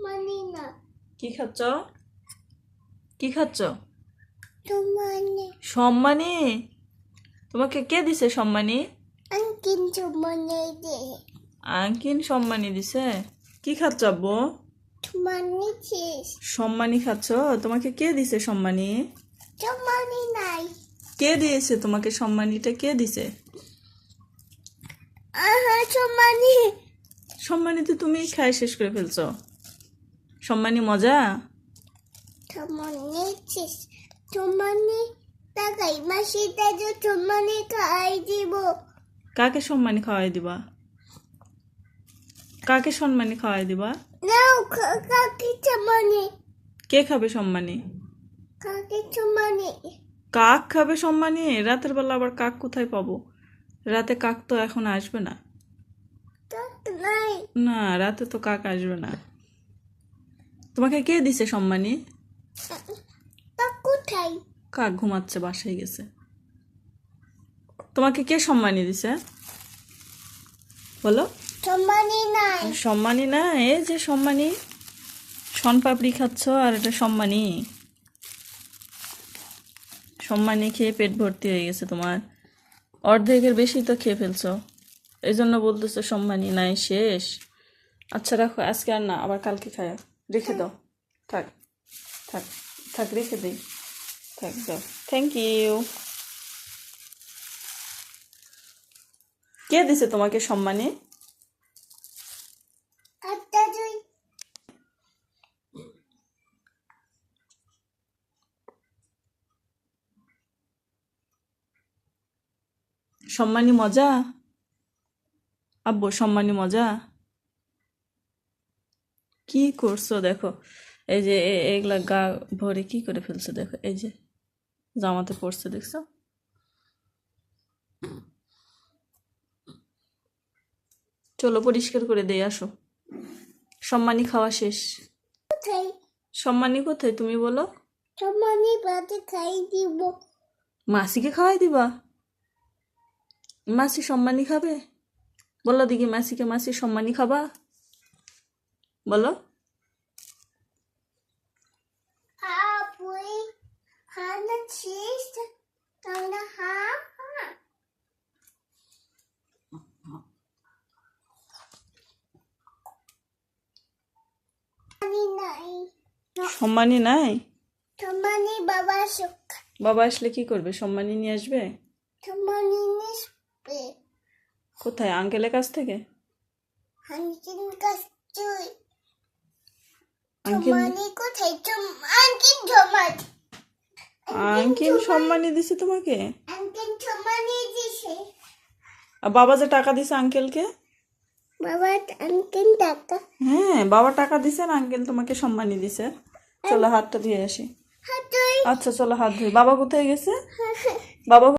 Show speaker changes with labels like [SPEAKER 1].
[SPEAKER 1] মানি না।
[SPEAKER 2] কি খাচ্ছ? কি খাচ্ছ?
[SPEAKER 1] সম্মানী।
[SPEAKER 2] সম্মানী? তোমাকে কে দিছে সম্মানী?
[SPEAKER 1] আঙ্কিন সম্মানী দে।
[SPEAKER 2] আঙ্কিন সম্মানী দিছে? কি খাচ্ছ আব্বু?
[SPEAKER 1] সম্মানী শেষ।
[SPEAKER 2] সম্মানী খাচ্ছ? তোমাকে কে দিছে সম্মানী?
[SPEAKER 1] সম্মানী নাই।
[SPEAKER 2] কে দিয়েছে তোমাকে সম্মানীটা? কে দিছে
[SPEAKER 1] সম্মানী?
[SPEAKER 2] সম্মানী? তো তুমি খাই শেষ করে ফেলছো। সম্মানী মজা?
[SPEAKER 1] সম্মানী শেষ। সম্মানী টাকাই মাসি তাদের সম্মানী খাই দিব।
[SPEAKER 2] কাকে সম্মানী খাওয়াই দিবা? কাকে সম্মানী খাওয়াই দিবা?
[SPEAKER 1] নাও কাকি সম্মানী।
[SPEAKER 2] কে খাবে সম্মানী?
[SPEAKER 1] কাকি সম্মানী।
[SPEAKER 2] কাক খাবে সম্মানী? রাতের বেলা আবার কাক কোথায় পাবো? রাতে কাক তো এখন আসবে না।
[SPEAKER 1] কাক নাই।
[SPEAKER 2] না, রাতে তো কাক আসবে না। তোমাকে কে দিছে সম্মানী?
[SPEAKER 1] কাক কোথায়?
[SPEAKER 2] কাক ঘুমাচ্ছে, বাসায় গেছে। তোমাকে কে সম্মানী দিছে বলো?
[SPEAKER 1] সম্মানী নাই।
[SPEAKER 2] সম্মানী না, এই যে সম্মানী। শনপাপড়ি খাচ্ছ আর এটা সম্মানী? সম্মানী খেয়ে পেট ভর্তি হয়ে গেছে তোমার। অর্ধেকের বেশি তো খেয়ে ফেলছো, এই জন্য বলতেছো সম্মানী নাই, শেষ। আচ্ছা রাখো, আজকে আর না, আবার কালকে খায়। রেখে দাও। থাক থাক থাক, রেখে দিই। থাক, দাও। Thank you. কে দিছে তোমাকে সম্মানী?
[SPEAKER 1] আটটা দুই।
[SPEAKER 2] সম্মানী মজা? আব্বু সম্মানী মজা? কি করছো দেখো, এই যে এগুলা গা ভরে কি করে ফেলছো দেখো, এই যে জামাতে পড়ছে দেখছো। চলো পরিষ্কার করে দিয়ে আসো। সম্মানী খাওয়া শেষ।
[SPEAKER 1] কোথায়?
[SPEAKER 2] সম্মানী কোথায় তুমি বলো?
[SPEAKER 1] সম্মানী ভাতে খাই দিব।
[SPEAKER 2] মাসিকে খাওয়াই দিবা? মাসি সম্মানী খাবে? বলো দেখি মাসিকে, মাসি সম্মানী খাবা? বলো।
[SPEAKER 1] Halfway, hundred cheese, and a half. Money nine.
[SPEAKER 2] সম্মানী নাই?
[SPEAKER 1] Money Baba Shuk.
[SPEAKER 2] বাবা আসলে কি করবে? সম্মানী নিয়ে আসবে?
[SPEAKER 1] Money Nispe.
[SPEAKER 2] কোথায়? আঙ্কেলের কাছ থেকে?
[SPEAKER 1] Hunting Castui.
[SPEAKER 2] আঙ্কেল?
[SPEAKER 1] Money কোথায়? Ankin Tomat.
[SPEAKER 2] আঙ্কেল সম্মানী দিছে তোমাকে?
[SPEAKER 1] Ankin Tomani দিছে।
[SPEAKER 2] আর বাবা যে টাকা দিছে আঙ্কেলকে?
[SPEAKER 1] বাবা আঙ্কিন টাকা।
[SPEAKER 2] হ্যাঁ, বাবা টাকা দিছে আর আঙ্কেল তোমাকে সম্মানী দিছে। চলো হাতটা ধুয়ে আসি।
[SPEAKER 1] হাতুই।
[SPEAKER 2] আচ্ছা চলো হাত ধুই। বাবা কোথায় গেছে? বাবা